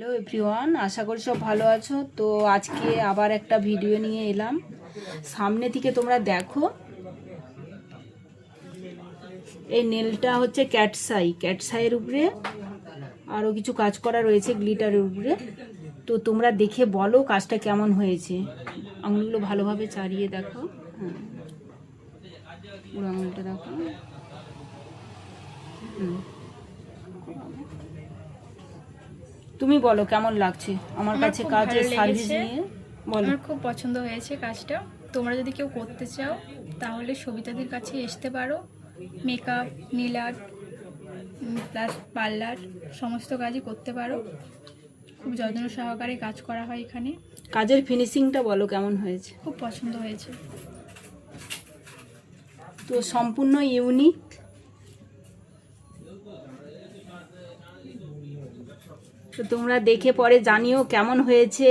Hello everyone, আশা করি সব ভালো আছো। তো আজকে আবার একটা ভিডিও নিয়ে এলাম। সামনে থেকে তোমরা দেখো, এই নেলটা হচ্ছে ক্যাটসাইয়ের উপরে আরও কিছু কাজ করা রয়েছে গ্লিটারের উপরে। তো তোমরা দেখে বলো কাজটা কেমন হয়েছে। আঙুলগুলো ভালোভাবে চাড়িয়ে দেখো। হ্যাঁ, পুরো আঙুলটা দেখো। তুমি বলো কেমন লাগছে আমার কাছে কাজের সার্ভিস নিয়ে বলো। আমার খুব পছন্দ হয়েছে কাজটা। তোমরা যদি কেউ করতে চাও তাহলে সবিতাদির কাছে আসতে পারো। Makeup, nail art plus parlour সমস্ত কাজই করতে পারো। খুব যত্ন সহকারে কাজ করা হয় এখানে। কাজের ফিনিশিংটা বলো কেমন হয়েছে। খুব পছন্দ হয়েছে। তো সম্পূর্ণ ইউনিক। তো তোমরা দেখে পরে জানিও কেমন হয়েছে।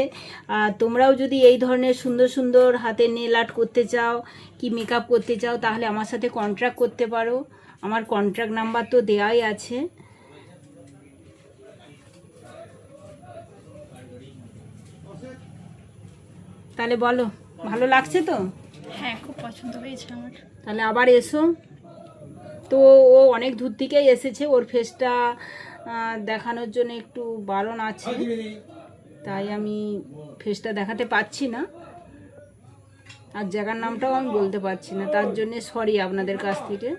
তোমরাও যদি এই ধরনের সুন্দর সুন্দর হাতে নেল আর্ট করতে চাও কি মেকআপ করতে চাও তাহলে আমার সাথে কন্ট্যাক্ট করতে পারো। আমার কন্ট্যাক্ট নাম্বার তো দেওয়াই আছে। তাহলে বলো ভালো লাগছে তো? হ্যাঁ, খুব পছন্দ হয়েছে আমার। তাহলে আবার এসো। তো ও অনেক দূর থেকেই এসেছে, ওর ফেসটা দেখানোর জন্য একটু বারণ আছে, তাই আমি ফেসটা দেখাতে পাচ্ছি না, আর জায়গার নামটাও আমি বলতে পারছি না, তার জন্য সরি আপনাদের কাছ থেকে।